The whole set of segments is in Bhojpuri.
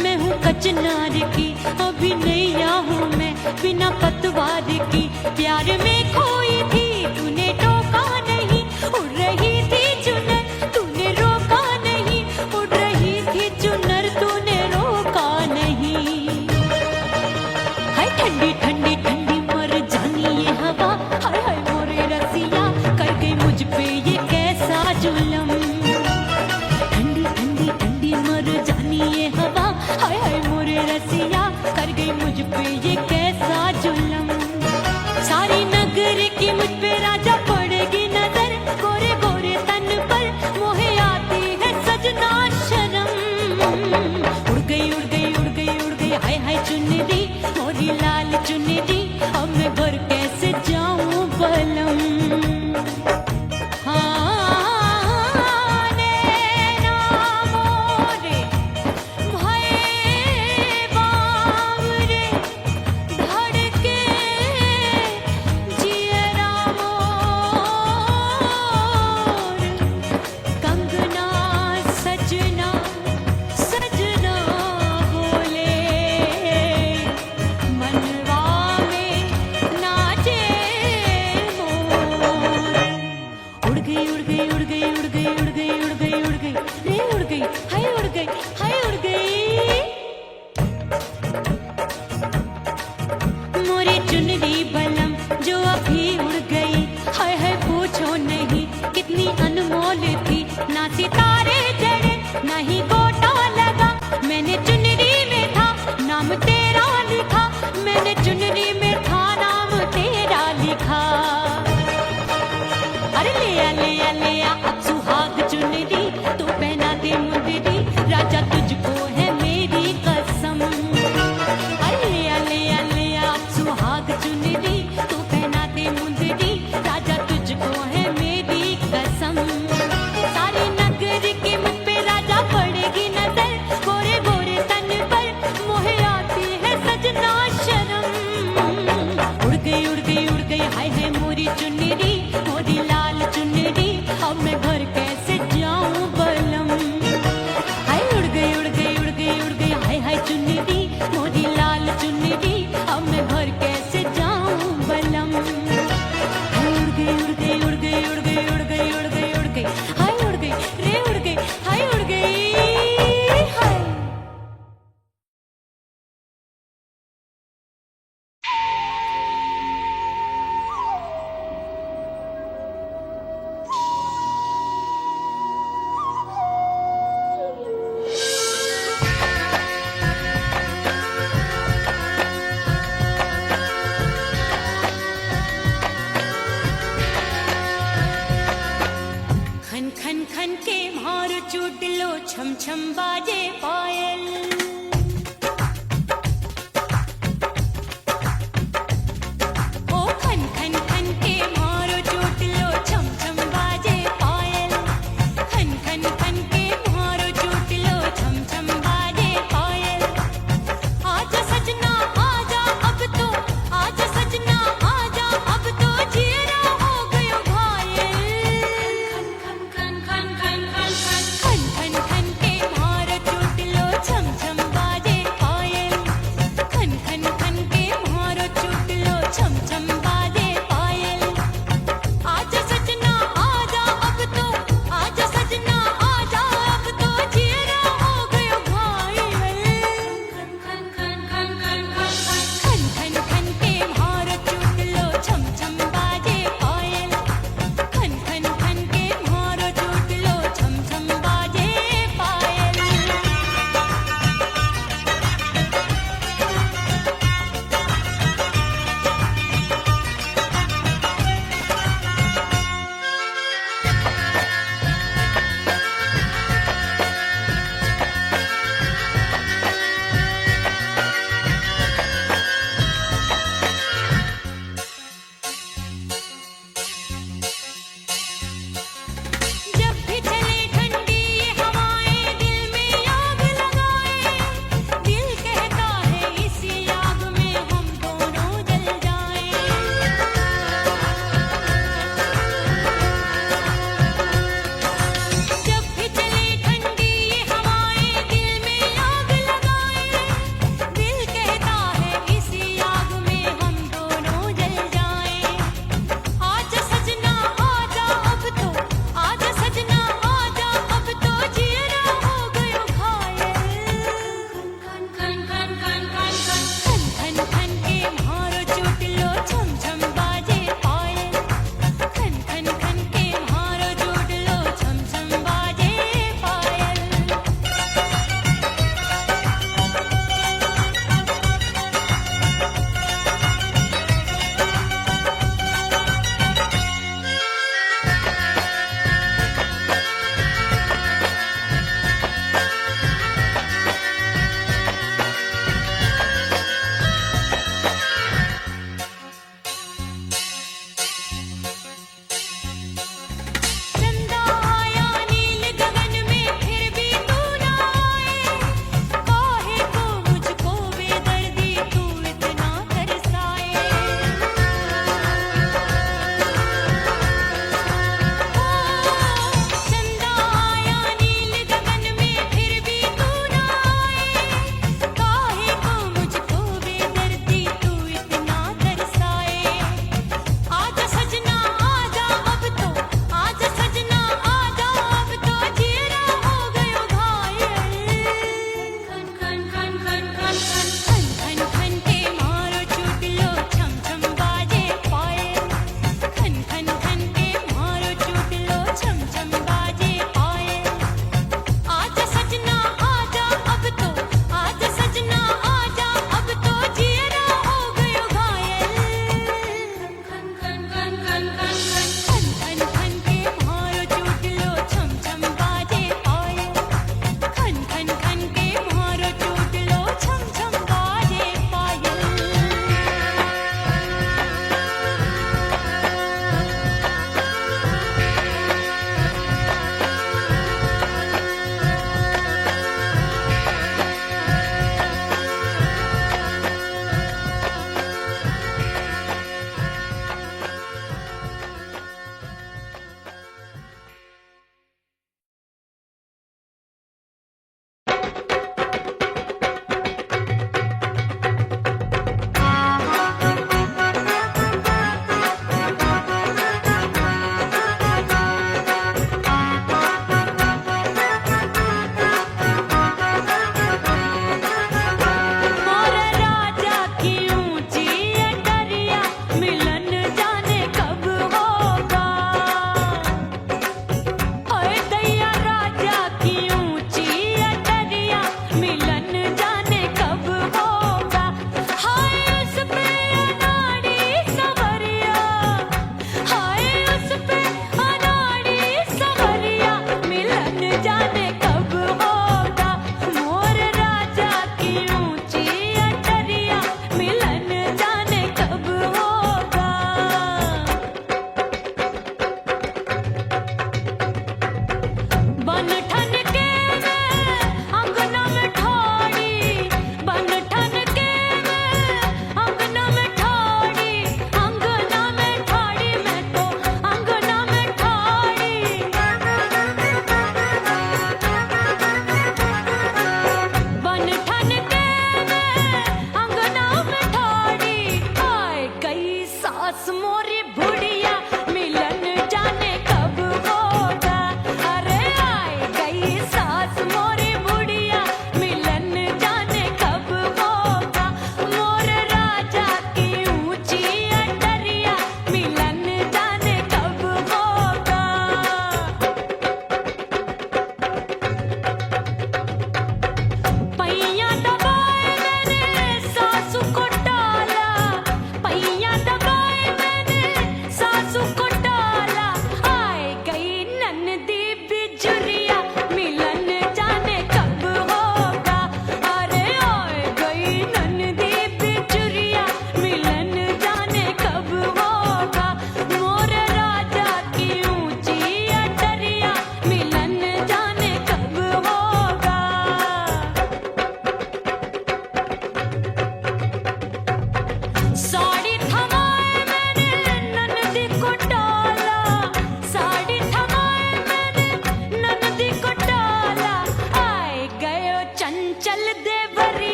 मैं हूँ कचनार की, अभी नैया हूँ मैं बिना पतवार की। प्यार में खोई थी तूने टोका नहीं, उड़ रही थी चुनर तूने रोका नहीं, उड़ रही थी चुनर तूने रोका नहीं। हाय ठंडी ठंडी ठंडी मर जानी ये हवा, हाय हाय मोरे रसिया कर गई मुझ पे ये कैसा जुल्म। ठंडी ठंडी ठंडी मर जानी ये हवा, हाय हाय मोरे रसिया कर गई मुझ पे ये कैसा जुल्म। सारी नगर की मुझ पे राजा पड़ेगी नजर, गोरे गोरे तन पर मोहे आती है सजना शर्म। उड़ गई उड़ गई उड़ गई उड़ गई हाय हाय चुनरी मोरी लाल चुनरी, अब मैं घर कैसे जाऊं बलम। हाँ नैना मोरे भये बावरे,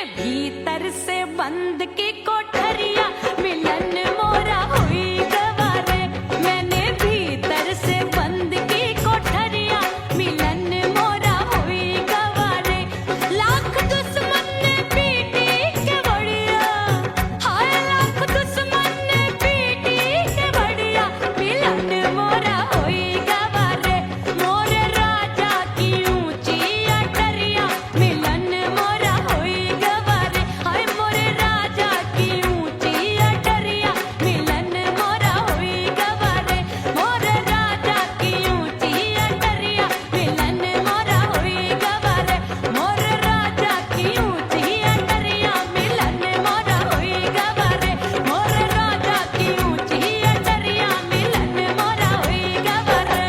भीतर से बंद की कोठरिया मिलन मोरा हुई गवारे मैंने भीतर से बंद की कोठरिया मिलन मोरा हुई गवारे लाख दुश्मन ने पीटी के बढ़िया हाय लाख दुश्मन ने पीटी के बढ़िया मिलन मोरा हुई गवारे मोरे राजा की ऊंची अटरिया मिलन मोरा हुई गवारे हाय मोरे राजा की ऊंची अटरिया मिलन मोरा हुई गवारे मोरे राजा की ऊंची अटरिया मिलन मोरा हुई गवारे मोरे राजा की ऊंची अटरिया मिलन मोरा हुई गवारे मोरे राजा की ऊंची अटरिया मिलन मोरा हुई गवारे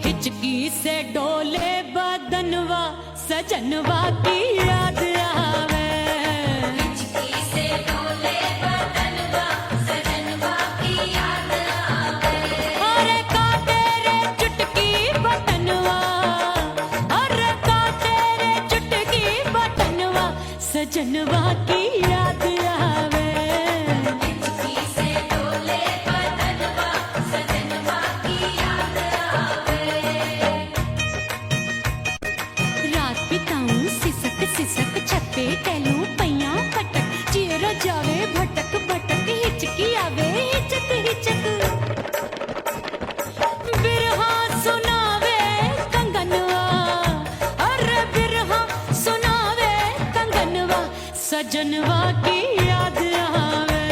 हिचकी से डोले बदनवा सजनवा की याद आवे हिचकी से डोले बदनवा सजनवा की याद आवे अरे का तेरे चुटकी बटनवा अरे का तेरे चुटकी बटनवा सजनवा की याद आवे हिचकी से डोले बदनवा सजनवा की याद आवे रात बिताऊं सिसक सिसक छप्पे टहलूं पैया पटक चेहरा जावे भटक भटक हिचकी आवे हिचक हिचक बिरहा सुनावे कंगनवा अरे बिरहा सुनावे कंगनवा सजनवा की याद आवे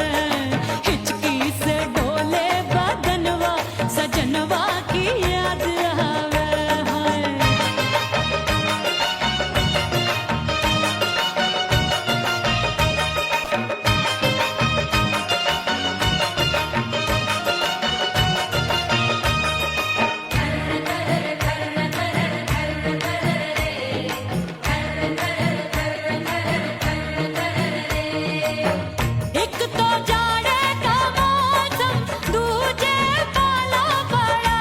हिचकी से डोले बदनवा सजनवा की याद आवे हाय एक तो जाड़े का मौसम दूजे पाला पड़ा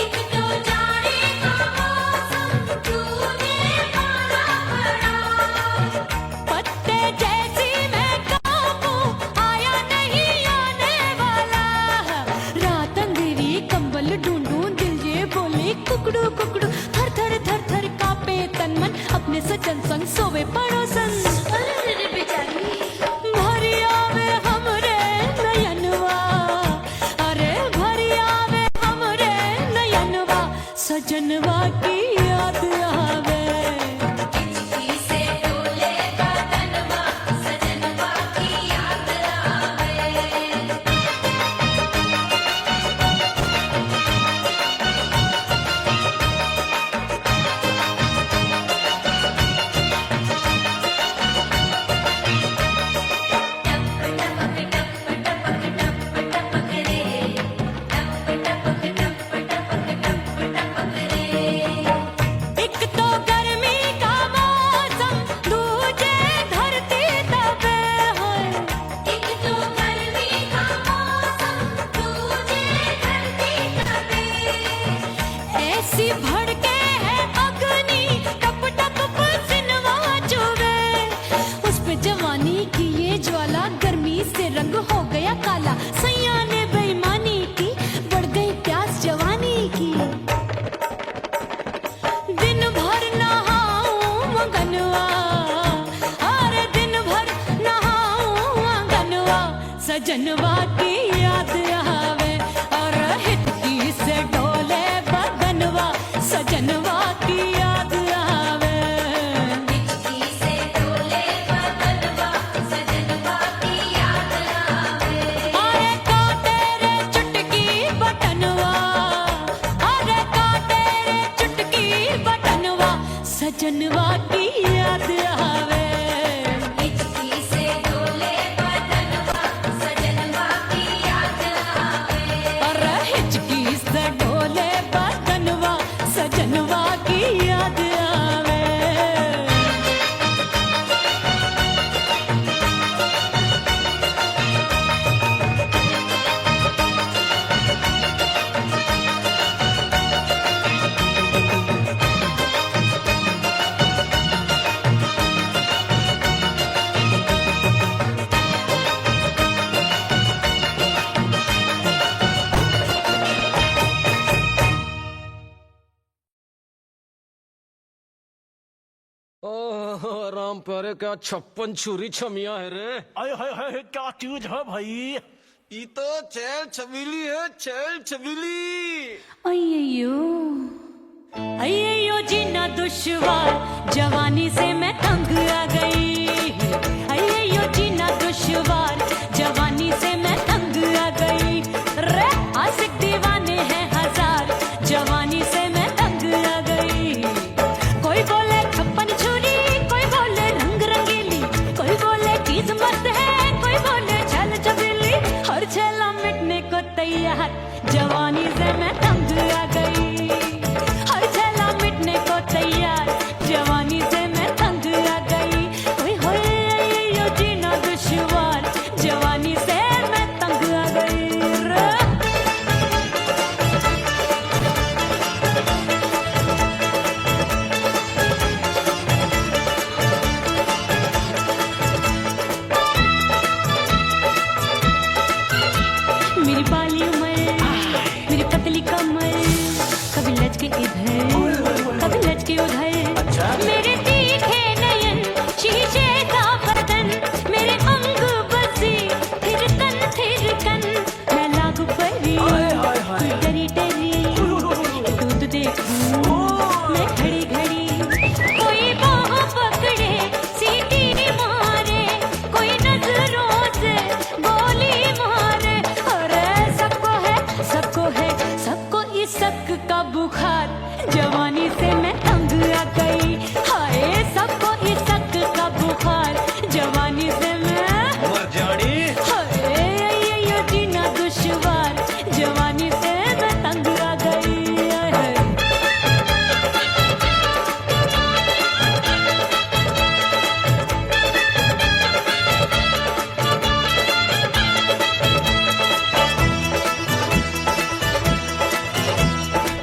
एक तो जाड़े का मौसम दूजे पाला पड़ा पत्ते जैसी मैं काबू आया नहीं आने वाला रात अंधेरी कंबल ढूंढूं दिल ये बोले कुकड़ू कुकड़ू थर थर थर थर कांपे तन मन अपने सजन संग सोवे पड़ोसन भरिया वे हमरे नयनवा अरे भरिया वे हमरे नयनवा सजनवा की याद आवे हिचकी से डोले बदनवा सजनवा की याद आवे एक तो गर्मी का मौसम दूजे धरती दबे होए एक तो गर्मी का मौसम दूजे धरती दबे ऐसी भड़के है अग्नि टप टप पसीनवा चुभे उस पे जवानी की ये ज्वाला गर्मी से रंग हो गया काला सैया ने बेईमानी की बढ़ गई प्यास जवानी की दिन भर नहाऊं मगनवा अरे दिन भर नहाऊं आंगनवा सजनवा की याद आवे और हिचकी से डोले बदनवा सजनवा की याद आवे। हिचकी से डोले बदनवा सजनवा की याद आवे। अरे का तेरे चुटकी बटनवा, अरे का तेरे चुटकी बटनवा सजनवा की याद आवे। हिचकी से डोले बदनवा सजनवा की याद आवे। अरे हिचकी से डोले बदनवा सजनवा की याद आवे। ओह राम प्यारे क्या 56 छुरी छमिया है रे। हाय हाय हाय क्या चीज है भाई। ये तो चैल छबीली है, चैल छबीली। अय्यो अय्यो जीना दुश्वार, जवानी से मैं तंग आ गई। अय्यो जीना दुश्वार, जवानी से मैं तंग आ गई। रे आशिक दीवाने हैं हजार, जवानी से मैं तंग आ गई। कोई बोले 56 छुरी, कोई बोले रंग रंगीली, कोई बोले चीज मस्त है, कोई बोले छल छबीली। हर छेला मिटने को तैयार, जवानी से मैं तंग आ गई। हर छेला मिटने को तैयार, जवानी से मैं तंग आ गई। ओए होए यो जीना दुश्वार, जवानी से मैं तंग आ गई रे। मेरी बाली उमर, मेरी पतली कमर, कभी लचके इधर कभी लचके उधर। मेरे तीखे नयन, शीशे का बदन, मेरे अंग बसी थिरकन। मैं लागू परी डरी डरी, दूध देखूं मैं घड़ी घड़ी। कोई बाह पकड़े सीटी मारे, कोई नजरों से गोली मारे। अरे सबको है सबको इसक का बुखार, जवानी से मैं तंग आ गई। हाय सबको इसक का बुखार, जवानी से मैं मर जानी। हाय यो जीना दुश्वार, जवानी से मैं तंग आ गई। हाय।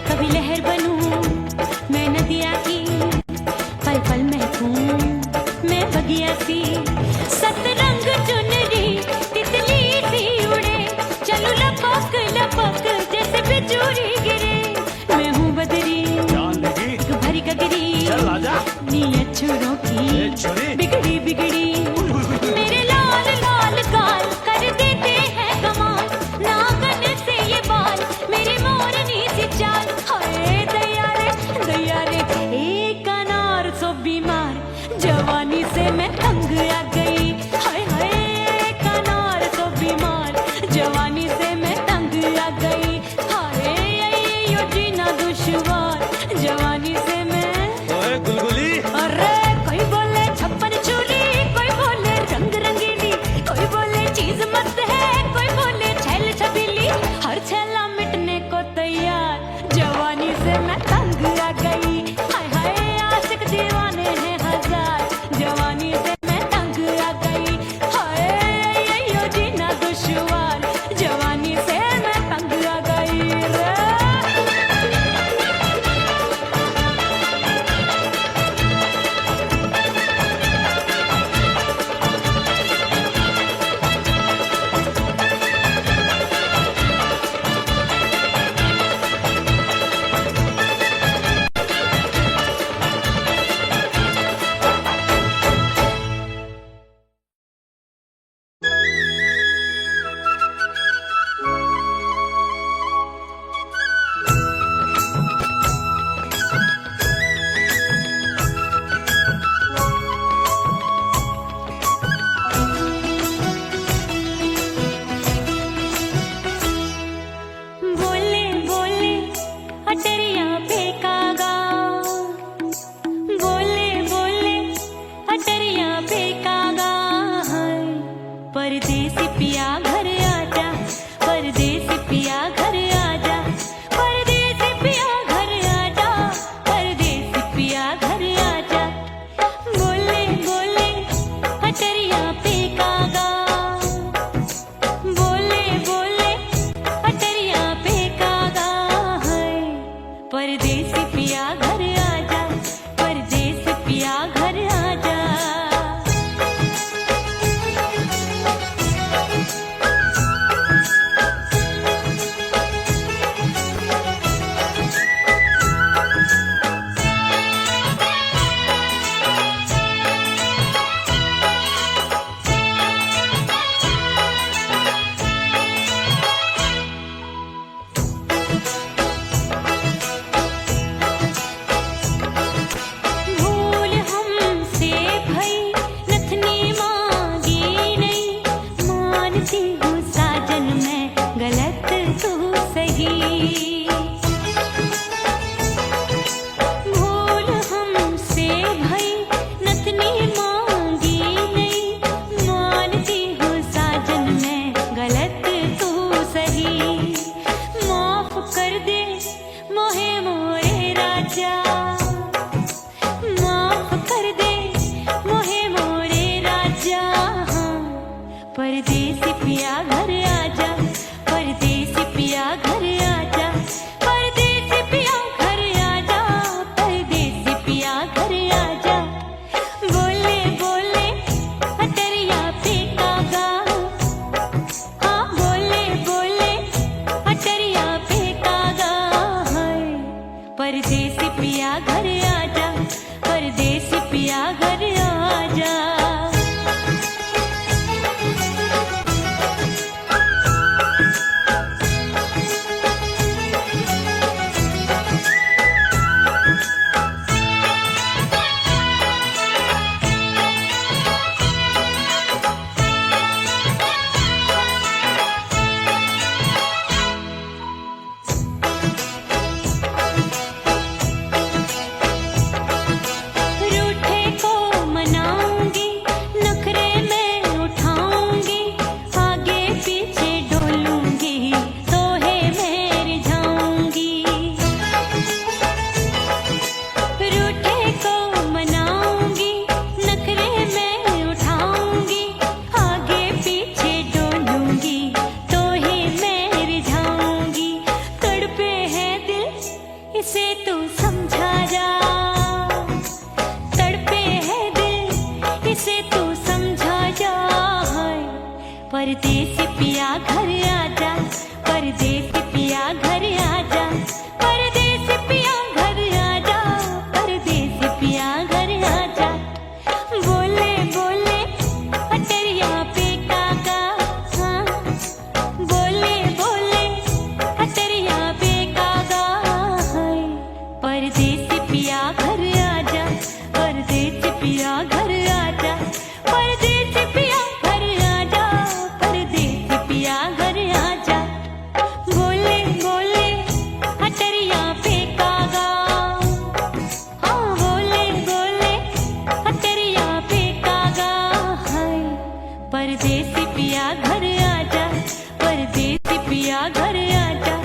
कभी लहर बनूं मैं नदिया की, पल पल महकूं मैं बगिया सी। सतरंग चुनरी तितली सी उड़े, चलूं लपक लपक जैसे बिजुरी गिरे। मैं हूँ बदरी जान लगी एक भरी गगरी, चल आजा। नीयत छुरों ए की छुरी। बिगड़ी बिगड़ी। मेरे लाल लाल गाल कर देते हैं कमाल, नागन से ये बाल मेरी मोरनी सी चाल। हाय दैया रे एक अनार सो बीमार, जवानी से मैं तंग आ गई। हाय हाय एक अनार सो बीमार, जवानी से मैं तंग आ गई। हाय यो जीना दुश्वार, जवानी से मैं। ओए गुलगुली। अरे कोई बोले 56 छुरी, कोई बोले रंग रंगीली, कोई बोले चीज मस्त है, कोई बोले छैल छबीली। हर छेला मिटने को तैयार, जवानी से मैं तंग आ गई। हाय हाय आशिक दीवाने हैं हजार, जवानी से मैं तंग परदेसी पिया घर आजा, परदेसी पिया घर आजा, परदेसी पिया घर आजा, परदेसी पिया घर आजा। बोले बोले अटरिया पे कागा, हाँ बोले बोले अटरिया पे कागा है। परदेसी पिया घर आजा, परदेसी पिया घर आजा। रूठे को मनाऊंगी, नखरे में उठाऊंगी, आगे पीछे डोलूंगी, तोहे में रिझाऊंगी। रूठे को मनाऊंगी, नखरे में उठाऊंगी, आगे पीछे डोलूंगी, तोहे में रिझाऊंगी। तड़पे है दिल इसे तू समझा जा, तड़पे है दिल इसे तू समझा जा। परदेसी पिया घर आजा, परदेसी पिया घर आजा, परदेसी पिया घर आजा, परदेसी पिया घर आजा। बोले बोले अटरिया पे कागा, हाँ बोले बोले अटरिया पे कागा है। परदेसी पिया घर आजा, परदेसी पिया घर आजा, परदेसी पिया घर आजा, परदेसी पिया घर आजा। बोले बोले अटरिया पे कागा, हाँ बोले बोले अटरिया पे कागा है। परदेसी पिया घर आजा, परदेसी पिया घर आजा,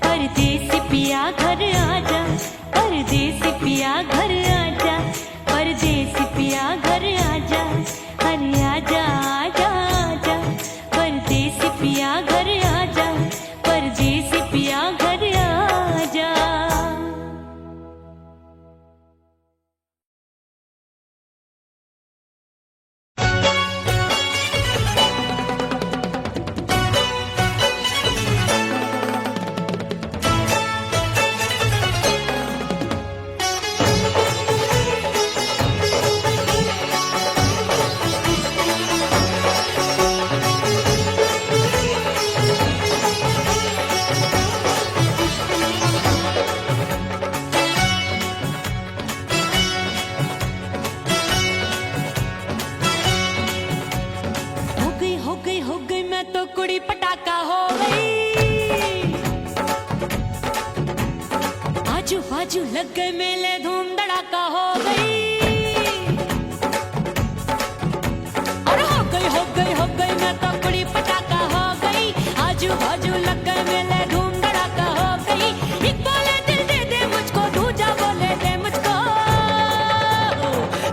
परदेसी पिया घर आजा, परदेसी पिया घर आजा, परदेसी पिया घर आजा। अरे आजा आजा आजा, परदेसी पिया घर आजा, परदेसी पिया घर आजा। हो गई मैं तो कुड़ी पटाखा हो गई। आजू बाजू लग गए मेले, धूम धड़ाका हो गई। अरे हो गई मैं तो कुड़ी पटाखा हो गई। आजू बाजू लग गए मेले, धूम धड़ाका हो गई। एक बोले दिल दे दे मुझको, दूजा बोले दे मुझको।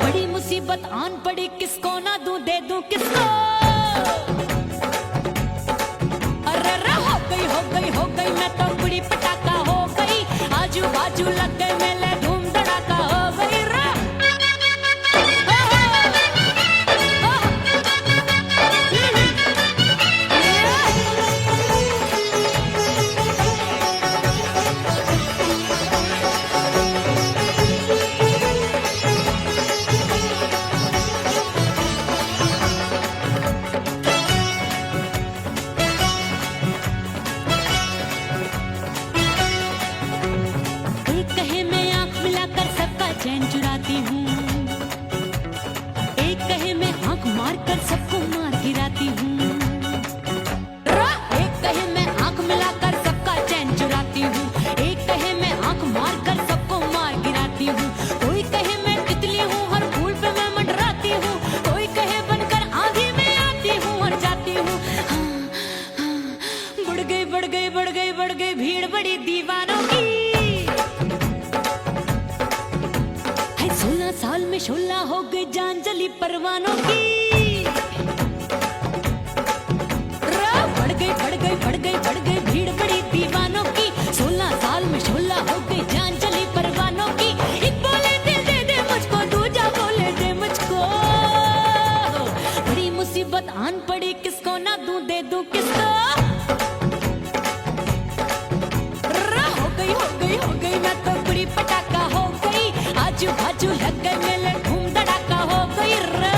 बड़ी मुसीबत आन पड़ी, किसको ना दूं दे दूं किसको। हो गई मैं तो कुड़ी पटाखा हो गई। आजू बाजू लग गए मेले, धूम धड़ाका हो गई रा। एक कहे मैं आंख मिलाकर सबका चैन चुराती हूँ, एक कहे मैं आंख मारकर सबको मार गिराती हूँ। एक कहे मैं आंख मिलाकर सबका चैन चुराती हूँ, एक कहे मैं आंख मारकर सबको मार गिराती हूँ। कोई कहे मैं तितली हूँ, हर फूल पे मैं मंडराती हूँ। कोई कहे बनकर आंधी में आती हूँ और जाती हूँ। बढ़ गई भीड़ बड़ी दीवानों की। 16 साल में शोला हो गई, जान जली परवानों की। बढ़ गई भीड़ बड़ी दीवानों की। 16 साल में शोला हो गई जान चली परवानों की। एक बोले दिल दे दे मुझको, दूजा बोले दे मुझको। बड़ी मुसीबत आन पड़ी, किसको ना दूं दे दूं किसको। हो गई मैं तो बुरी पटाखा हो गई। आजू बाजू लग गए मेले, धूम धड़ाका हो गई रे।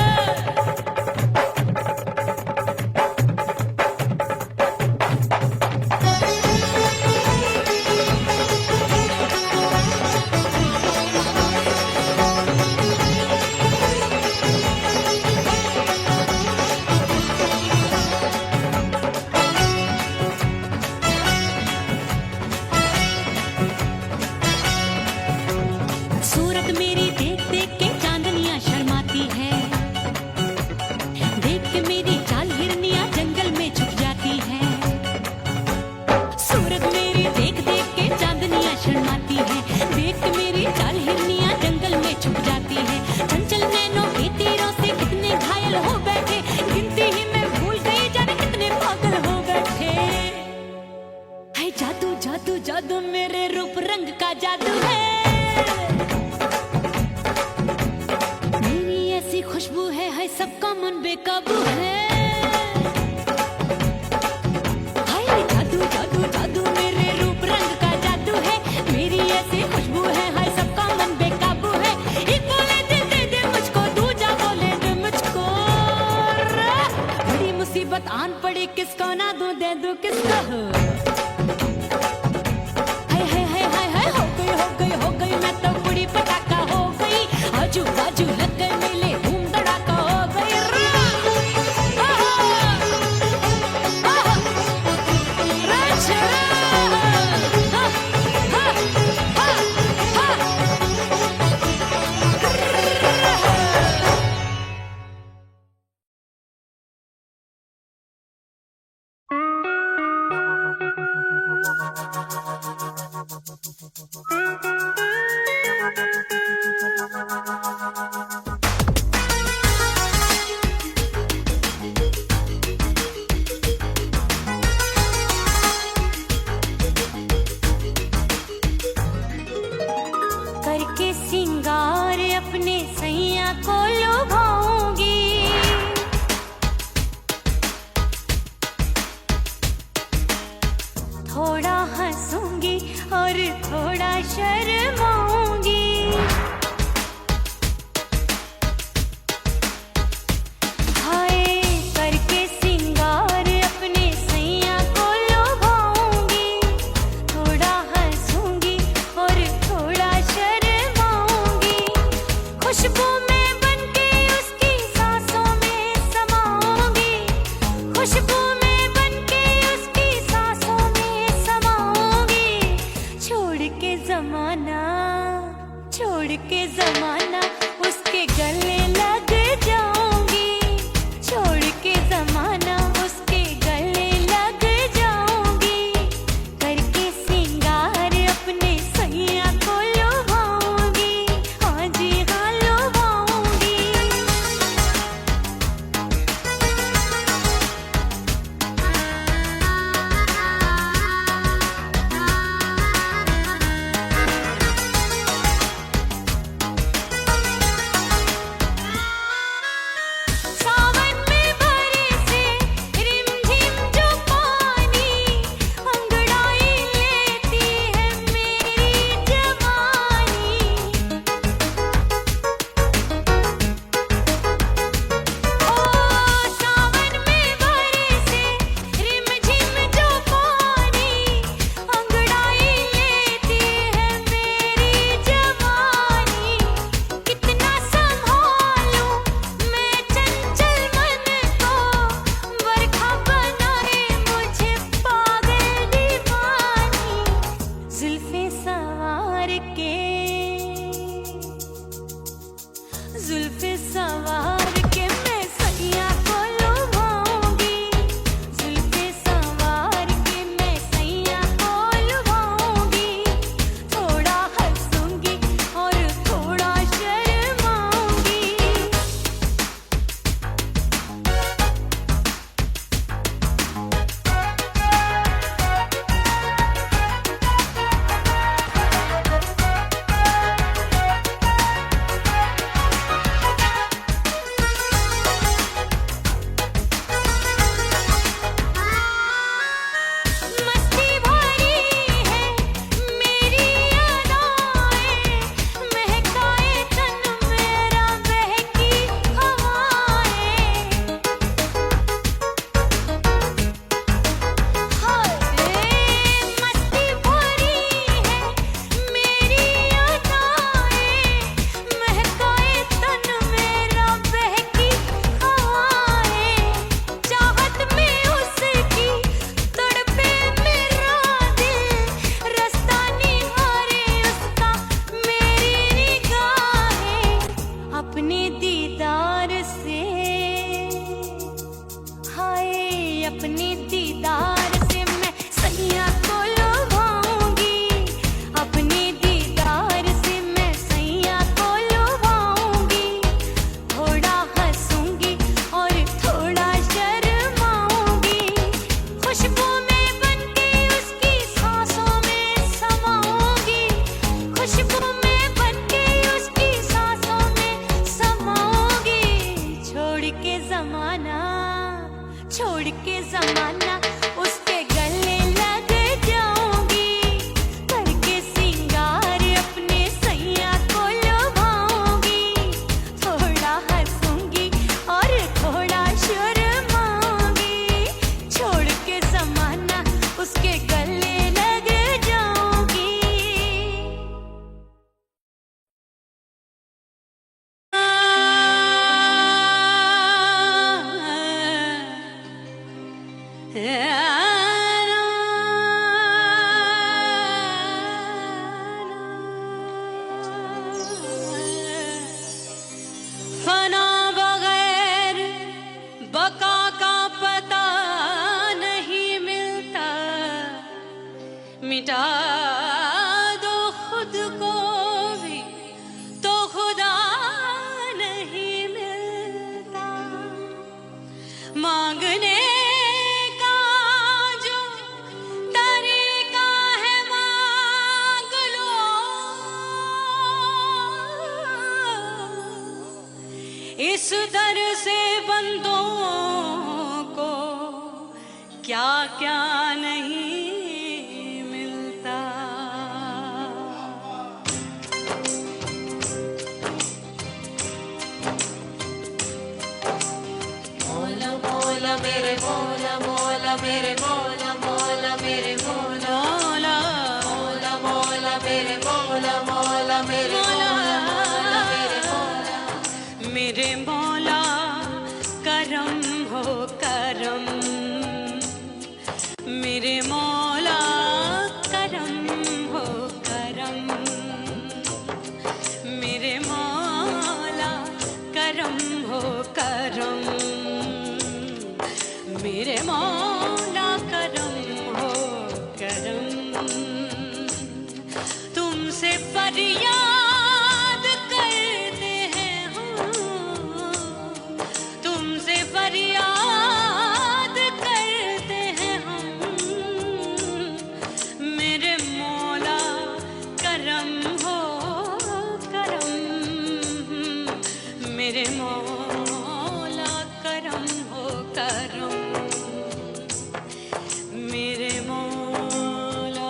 सूरत मेरी देख देख के चांदनियां शर्माती है। देख के मेरी चाल हिरनियां जंगल में छुप जाती है। सूरत मेरी देख देख के चांदनियां शर्माती है। देख के मेरी चाल हिरनियां जंगल में छुप जाती है। चंचल नैनों के तीरों से कितने घायल हो बैठे, गिनती ही मैं भूल गई जाने कितने पागल हो बैठे। है जादू जादू जादू मेरे रूप रंग का जादू है। खुशबू है सबका मन बेकाबू है। हाय जादू जादू जादू मेरे रूप रंग का जादू है। मेरी ऐसी खुशबू है हाय सबका मन बेकाबू है। एक बोले दे दे मुझको, दूजा बोले दे मुझको। बड़ी मुसीबत आन पड़ी, किसको ना दूं दे दूं किसको। हाय हो गई मैं तो बुरी पटाखा हो गई। आजू बाजू लग गए मेले, धूम धड़ाका हो गई रे। करके सिंगार अपने सैया को लुभाऊंगी। थोड़ा हंसूंगी और थोड़ा शर्माऊंगी। हाय करके सिंगार अपने सैया को लुभाऊंगी। थोड़ा हंसूंगी और थोड़ा शर्माऊंगी। खुशबू में बनके उसकी सांसों में समाऊंगी। खुशबू में बनके उसकी सांसों में समाऊंगी। छोड़ के जमाना उसके गले लग जाऊंगी। छोड़ के जमाना उसके गले लग जाऊंगी। करके सिंगार अपने सैया को लुभाऊंगी। हाँ जी हाँ लुभाऊंगी। मिटा दो खुद को भी तो खुदा नहीं मिलता। मांगने का जो तरीका है मांग लो, इस दर से बंदों को क्या क्या नहीं मिलता। मौला मौला मेरे मौला मौला मेरे मौला मौला मेरे मौला मौला मौला मौला मेरे मौला मौला मेरे मौला मौला मेरे मौला। मेरे मौला करम हो करम, मेरे मौला करम हो करम, मेरे मौला करम हो करम, मेरे मौला करम हो करम। तुमसे फरियाद करते हैं हम, तुमसे फरियाद करते हैं हम, मेरे मौला करम हो करम, मेरे मौला करम हो करम, मेरे मौला।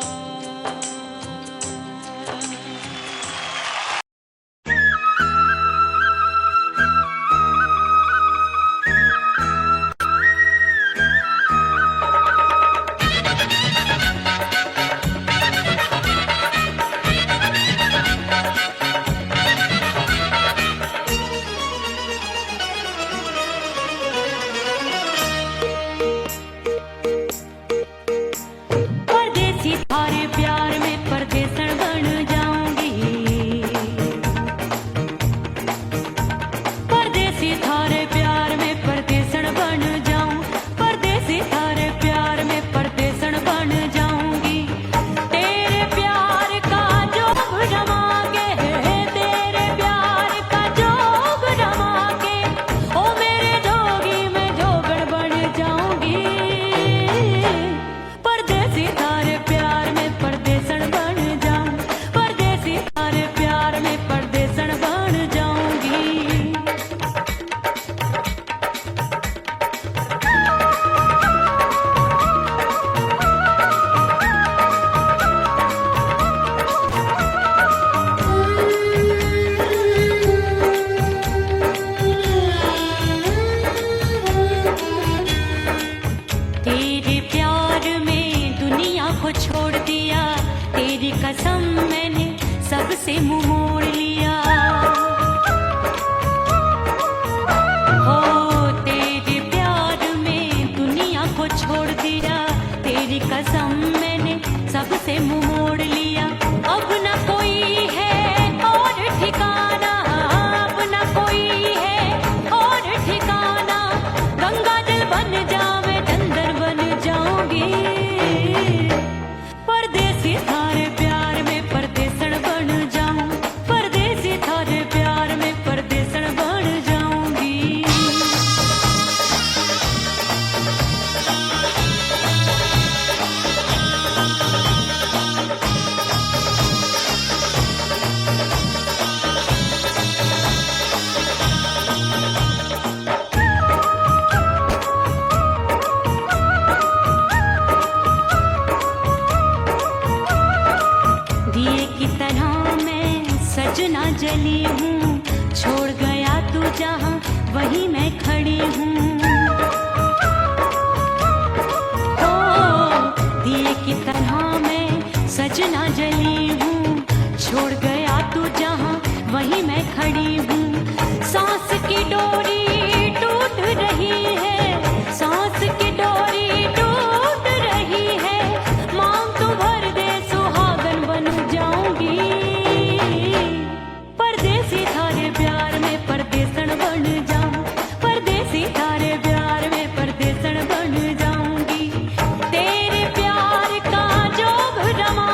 परदेसी थारे प्यार में परदेसन बन जाऊंगी, परदेसी थारे प्यार में परदेसन बन जाऊं, परदेसी थारे प्यार में परदेसन बन जाऊंगी। तेरे प्यार का जोग रमा के, तेरे प्यार का जोग रमा के, ओ मेरे जोगी में जोगण बन जाऊंगी। परदेसी थारे प्यार में परदेसन बन जाऊं, परदेसी थारे प्यार में परदेसन बन जाऊंगी। तेरे प्यार में दुनिया को छोड़ दिया, तेरी कसम मैंने सबसे मुंह मोड़ लिया। हो तेरे प्यार में दुनिया को छोड़ दिया, तेरी कसम मैंने सबसे मुंह मोड़ लिया। अब न कोई है और ठिकाना, अब न कोई है और ठिकाना, गंगा जल बन जावे चंदन बन जाऊंगी। परदेसी थारे प्यार में परदेसन बन जाऊं, परदेसी थारे प्यार में परदेसन बन जाऊंगी। दिए की तरह मैं सजना जली हूँ, छोड़ गया तू जहाँ वहीं मैं खड़ी हूँ। ओ दिए की तरह मैं सजना जली हूँ, छोड़ गया तू जहाँ वहीं मैं खड़ी हूँ। सांस की डोरी टूट रही है, सांस की डोरी टूट रही है, मांग तू भर दे सुहागन बन जाऊंगी। परदेसी थारे प्यार में परदेसन बन जाऊं, परदेसी थारे प्यार में परदेसन बन जाऊंगी। तेरे प्यार का जोग रमा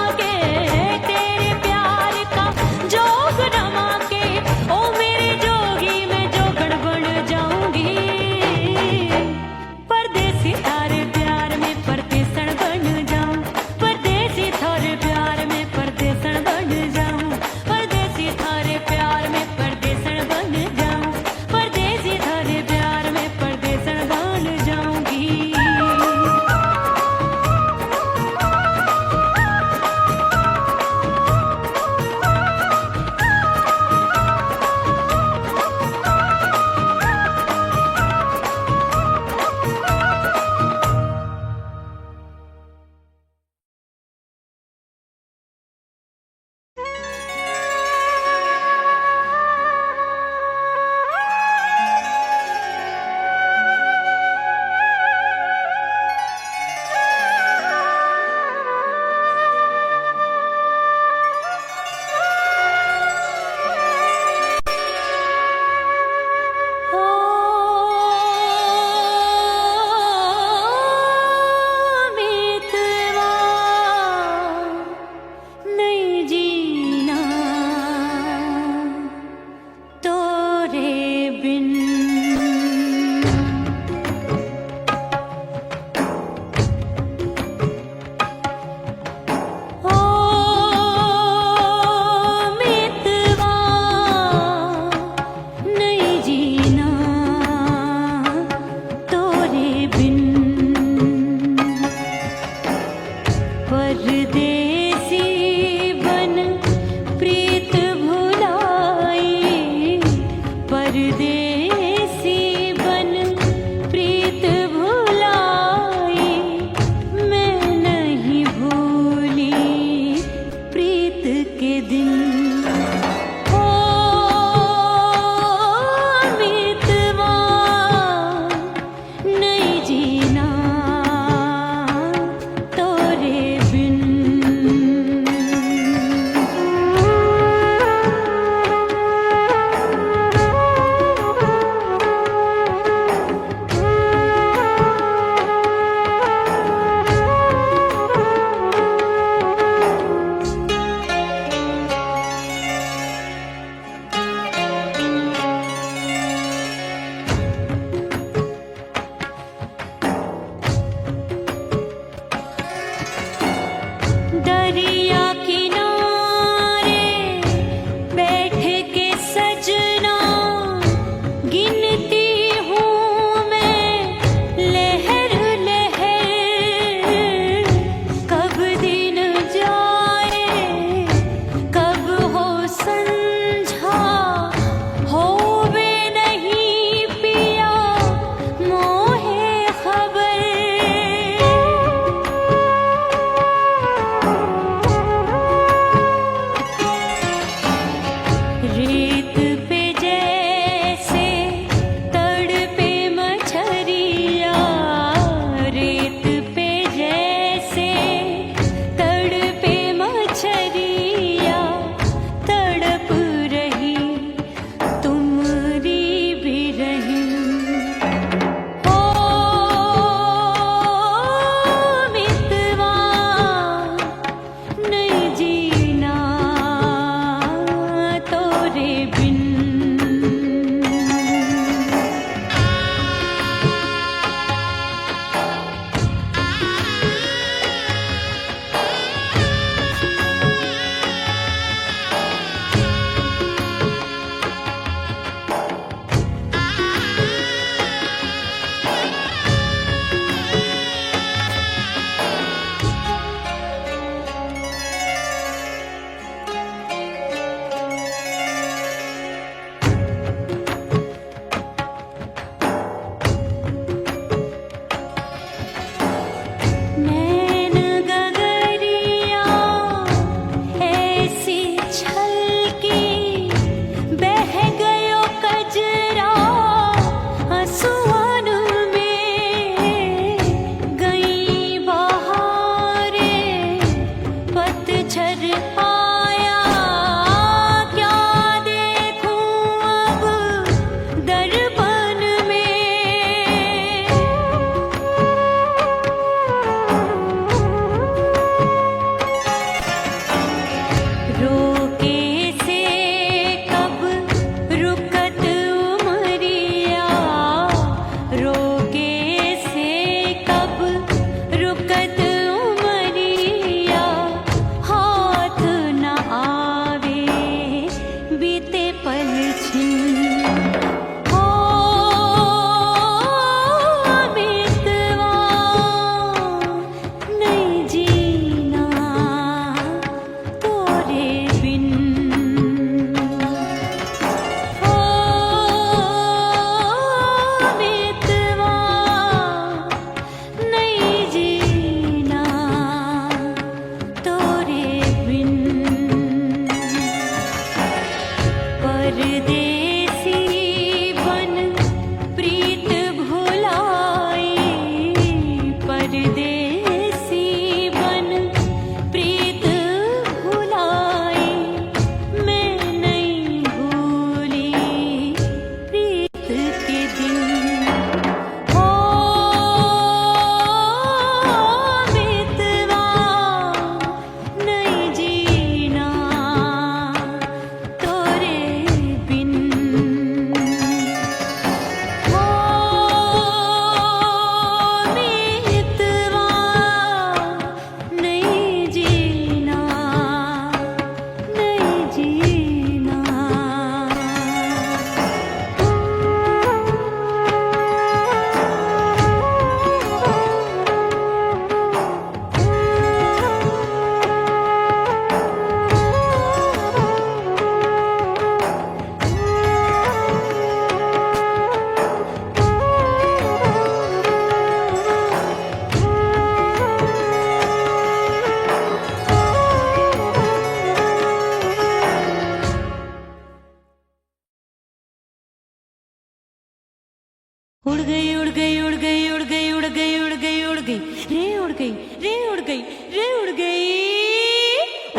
उड़ गई उड़ गई उड़ गई उड़ गई उड़ गई उड़ गई उड़ गई रे उड़ गई रे उड़ गई रे उड़ गई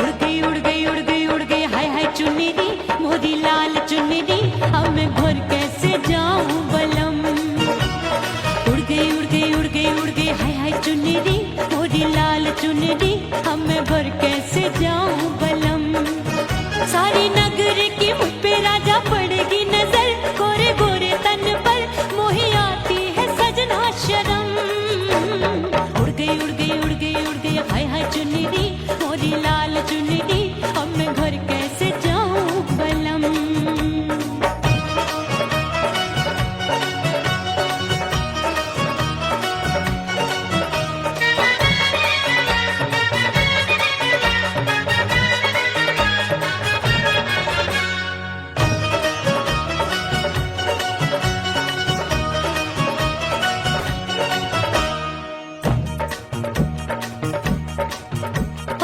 उड़ गई उड़ गई उड़ गई उड़ गई हाय हाय चुन्नी मोदी लाल चुन्नी अब मैं घर कैसे जाऊं बलम उड़ गई उड़ गई उड़ गई उड़ गई हाय हाय चुन्नी मोदी लाल चुन्नी अब मैं घर कैसे जाऊं बलम सारी नगर की मुझ पे राजा पड़ेगी नजर गोरे गोरे तन पर मोही आती है सजना शर्म उड़ गई उड़ गई उड़ गई उड़ गई हाय हाय चुन्नी मोरी लाल चुन्नी अब मैं घर कैसे जाऊं बलम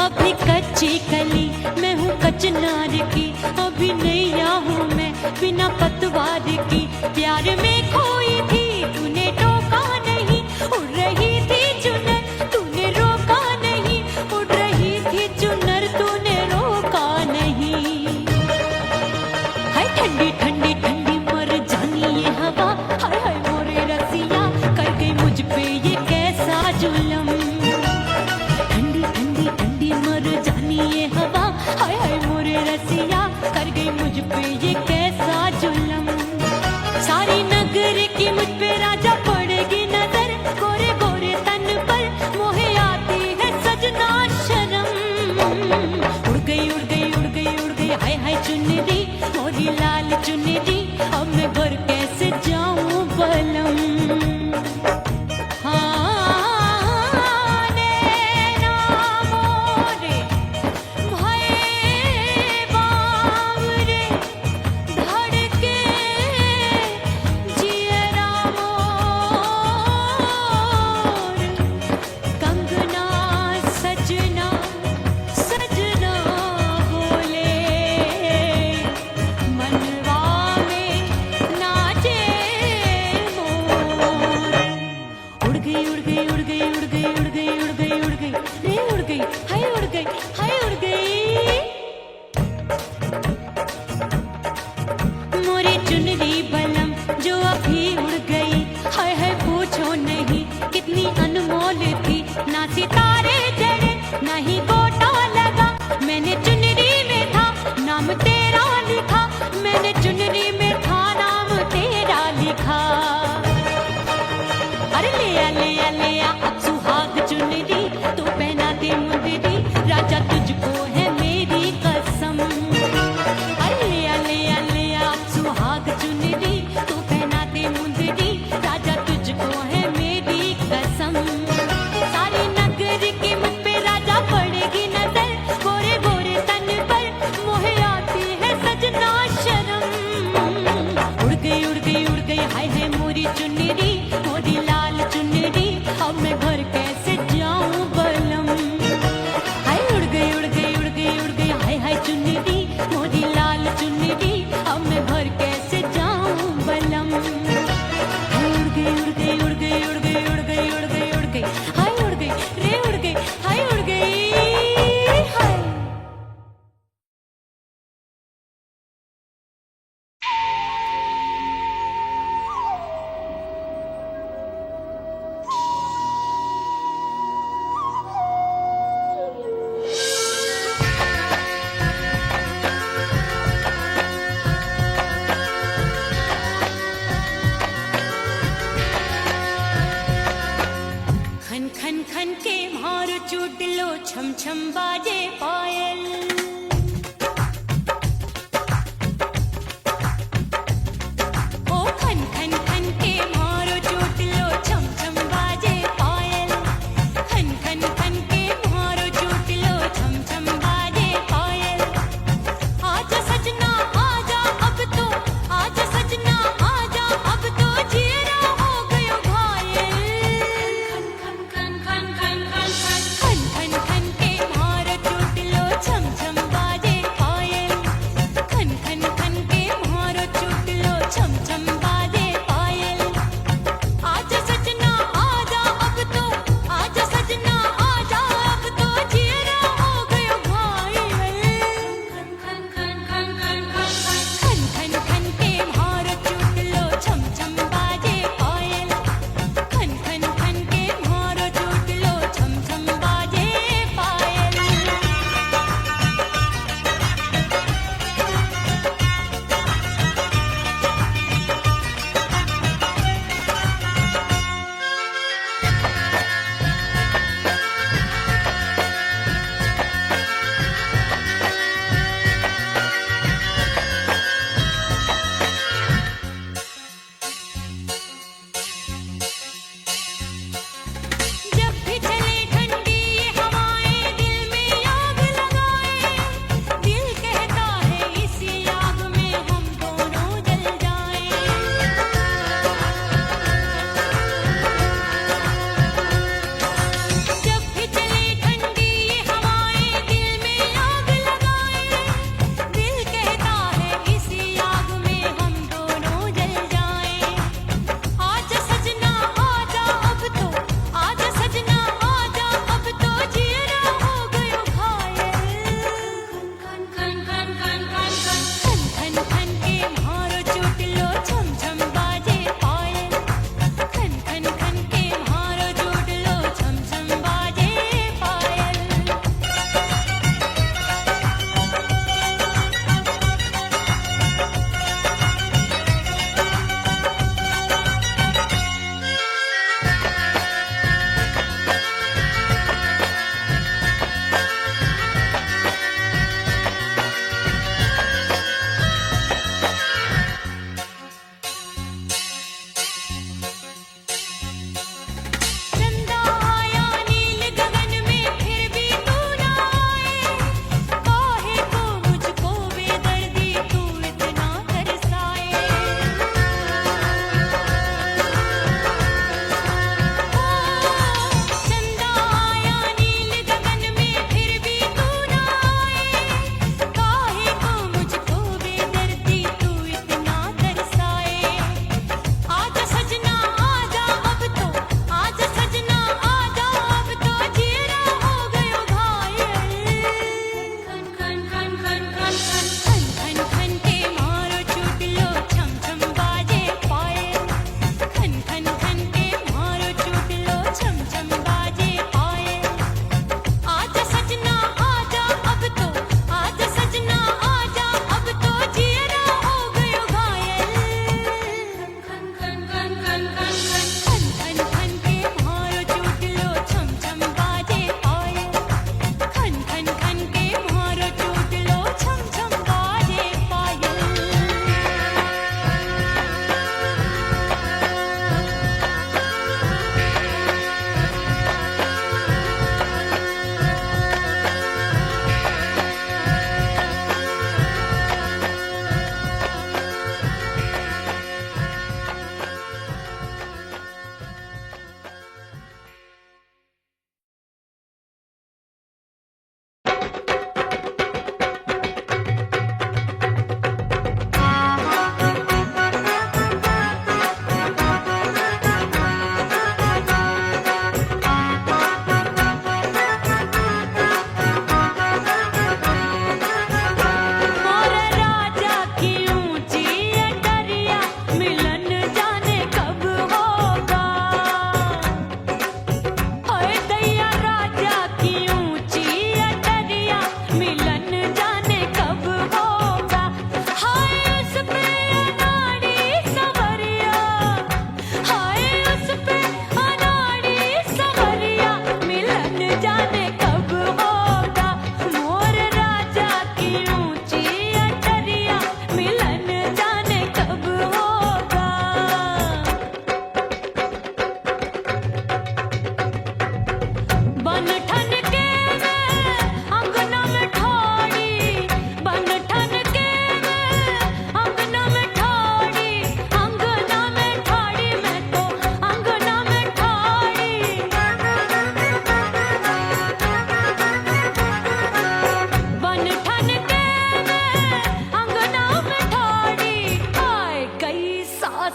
अभी कच्ची कली मैं हूँ कचनार की अभी नैया हूँ मैं बिना पतवार की प्यार में खोई थी तूने टोका नहीं उड़ रही थी चुनर तूने रोका नहीं उड़ रही थी चुनर तूने रोका नहीं हाय ठंडी ठंडी ठंडी मर जानी ये हवा हाय हाय मोरे रसिया कर गई मुझ पे ये कैसा जुलम ठंडी ठंडी ठंडी मर जानी ये हवा हाय हाय मोरे रसिया कर गई मुझ पे ये कैसा जुलम सारी नगर की मुझ पे राजा पड़ेगी नजर गोरे गोरे तन पर मोहे आती है सजना शर्म उड़ गई उड़ गई उड़ गई उड़ गई हाय हाय चुन्नी मोरी लाल चुन्नी अब मैं घर कैसे जाऊं बलम चुनरी बलम जो अभी उड़ गई हाय हाय पूछो नहीं कितनी अनमोल थी ना सितारे जड़े ना ही गोटा लगा मैंने चुनरी में था नाम तेरा लिखा मैंने चुनरी में था नाम तेरा लिखा अरे ले आ अब सुहाग चुनरी तू पहना दे मुंदरी राजा तुझको है मेरी कसम अरे ले आ सुहाग चुनरी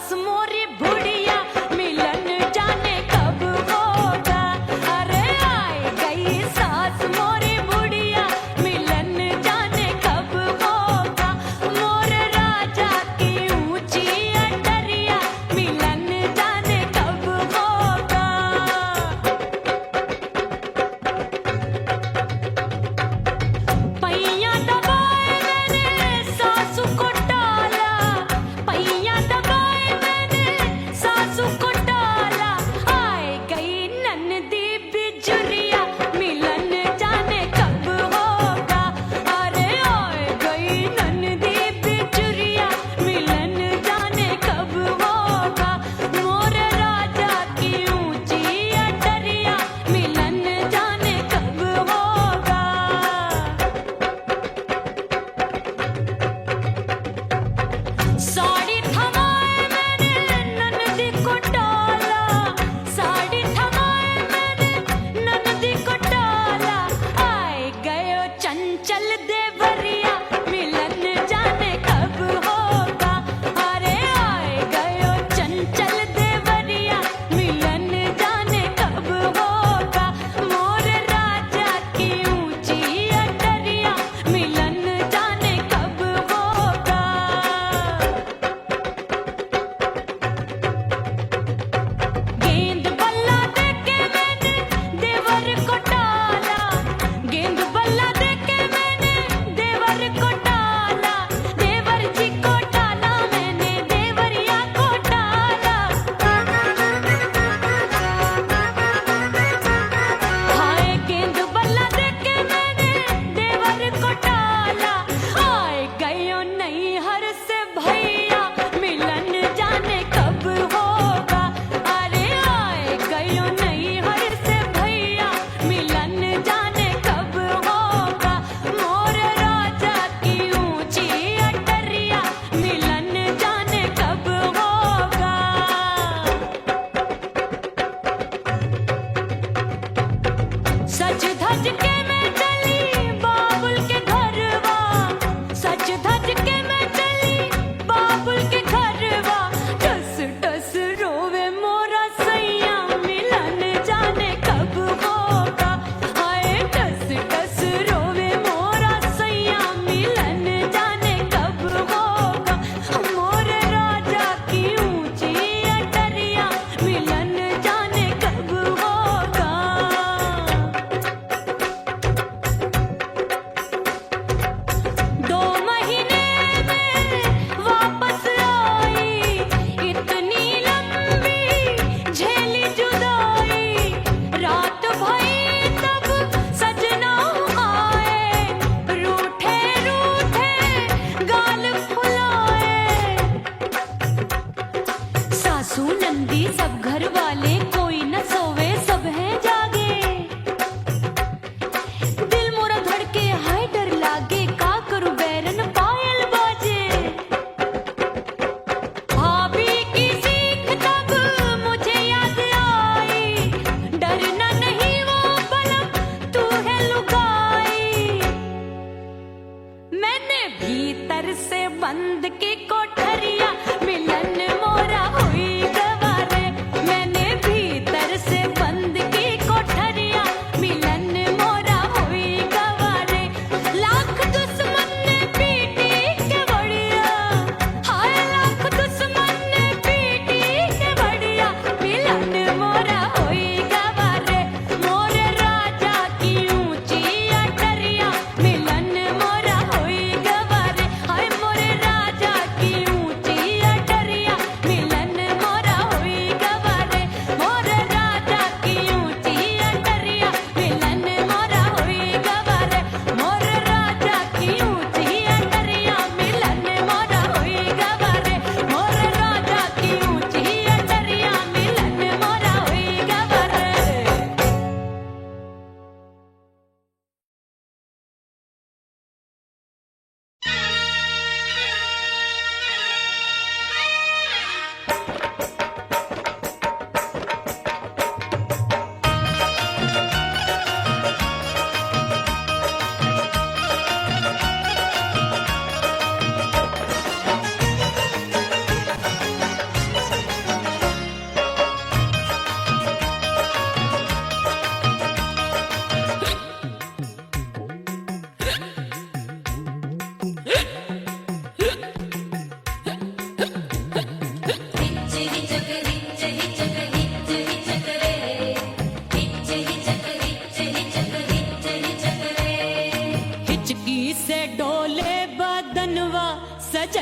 सास मोरी बुढ़िया मिलन जाने कब होगा। अरे आए गई सास मोरी बुढ़िया मिलन जाने कब होगा। मोर राजा की ऊंची अटरिया मिलन जाने कब होगा। पैया दबाए मैंने सासू को टाला, पैया दबाए मैंने सासू को टाला। आए गई ननदी बिजुरिया मिलन जाने कब होगा। अरे आए गई ननदी बिजुरिया मिलन जाने कब होगा। मोर राजा की ऊंची अटरिया मिलन जाने कब होगा। साड़ी थमाए मैंने ननदी को टाला, साड़ी थमाए मैंने ननदी को टाला। आए गयो चंचल देवरिया मिलन जाने कब होगा। अरे आए गयो चंचल देवरिया मिलन जाने कब होगा। मोर राजा की ऊंची अटरिया मिलन जाने कब होगा। गेंद बल्ला देके मैंने देवर को टाला, गेंद बल्ला देके मैंने देवर को टाला। देवर जी को टाला मैंने देवरिया को टाला। हाय गेंद बल्ला देके मैंने देवर को टाला। आए गयो नैहर से भैया मिलन जाने कब होगा। अरे आए गयो नैहर से भैया मिलन जाने कब होगा। मोर राजा की ऊंची अटरिया मिलन जाने कब होगा। सज धज के मैं चली बाबुल के घरवा, सज धज के मैं चली बाबुल के घरवा। टस टस रोवे मोरा सैया मिलन जाने कब होगा। हाय टस टस रोवे मोरा सैया मिलन जाने कब होगा। मोर राजा की ऊंची अटरिया मिलन जाने कब होगा। 2 महीने में वापस आई, इतनी लंबी झेली जुदाई। रात भई तब सजना आए, रूठे रूठे गाल फुलाए। सासू नंदी सब घर वाले कोई न सोवे सब हैं जागे। दिल मोरा धड़के हाय डर लागे का करूं बैरन पायल बाजे। भाभी की सीख तब मुझे याद आई, डरना नहीं वो बलम तू है लुगाई। मैंने भीतर से बंद की कोठरिया मिलन मोरा हुई गवारे। मैंने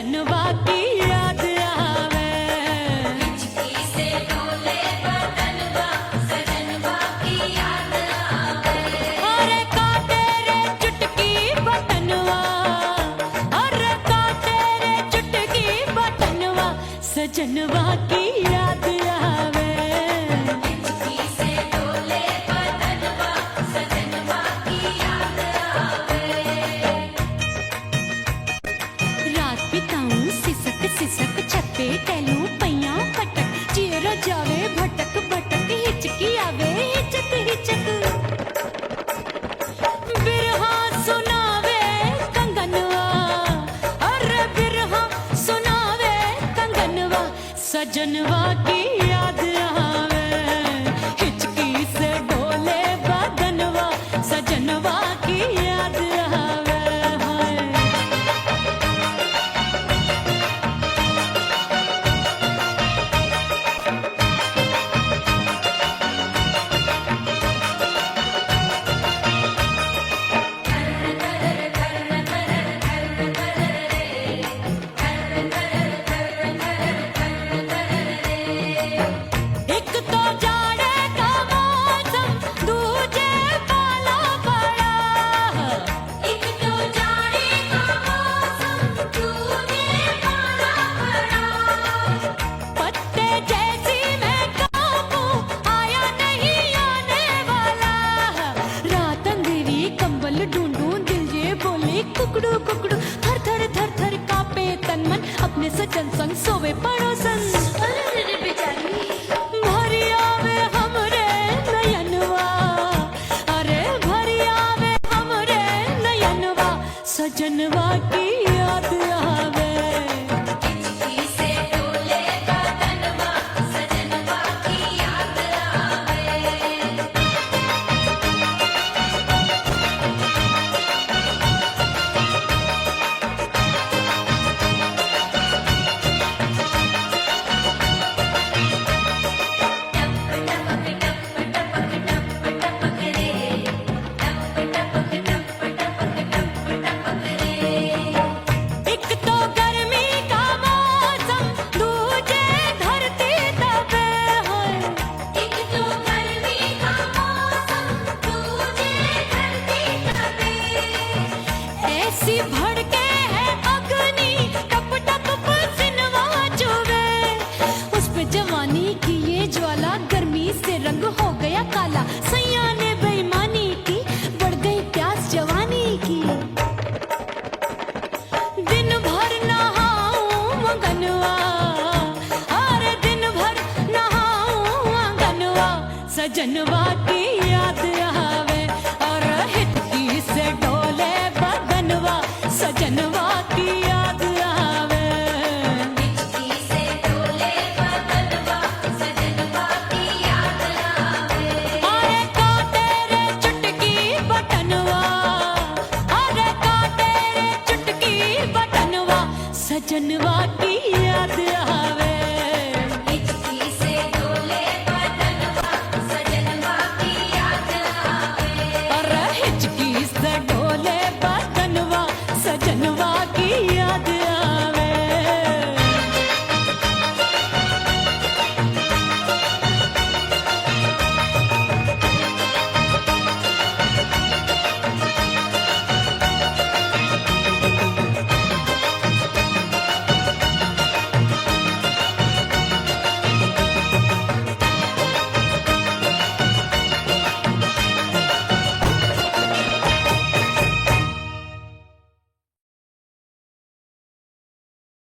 सजनवा की याद आवे। हिचकी से डोले बदनवा सजनवा की याद आवे। अरे काटे रे चुटकी बटनवा, अरे काटे रे चुटकी बटनवा सजनवा की याद आवे। हिचकी से डोले बदनवा सजनवा की याद आवे। रात बिताऊं सिसक सिसक छत पे टहलूं पैया पटक, चेहरा जावे भटक भटक हिचकी आवे हिचक हिचक। बिरहा सुनावे कंगनवा, अरे बिरहा सुनावे कंगनवा सजनवा की याद आवे। हिचकी से डोले बदनवा सजनवा की याद आवे। हाय एक तो जाड़े का मौसम दूजे पाला पड़ा, एक तो जाने का मौसम दूजे पाला पड़ा। पत्ते जैसी मैं कांपूं आया नहीं आने वाला। रात अंधेरी कंबल ढूंढूं दिल ये बोले कुकड़ू कुकड़ू, थर थर थर थर कांपे तन मन अपने सजन संग सोवे पड़ोसन। अरे बेचारी भरी आवे हमरे नयनवा, अरे भरी आवे हमरे नयनवा सजनवा की याद आवे। हिचकी से डोले बदनवा सजनवा की याद आवे। एक तो गर्मी का मौसम दूजे धरती तपे होए। एक तो गर्मी का मौसम दूजे धरती तपे। ऐसी भड़के है अग्नि टप टप पसीनवा चुवे। उस पे जवानी की ये ज्वाला गर्मी से रंग हो गया काला। सैया ने बेईमानी की बढ़ गई प्यास जवानी की। दिन भर नहाऊं आंगनवा, अरे दिन भर नहाऊं आंगनवा सजनवा की याद आवे। और हिचकी से डोले बदनवा सजनवा की याद आवे। हिचकी से डोले बदनवा सजनवा की याद आवे। अरे काटे रे चुटकी बटनवा, अरे काटे रे चुटकी बटनवा सजनवा की याद आवे।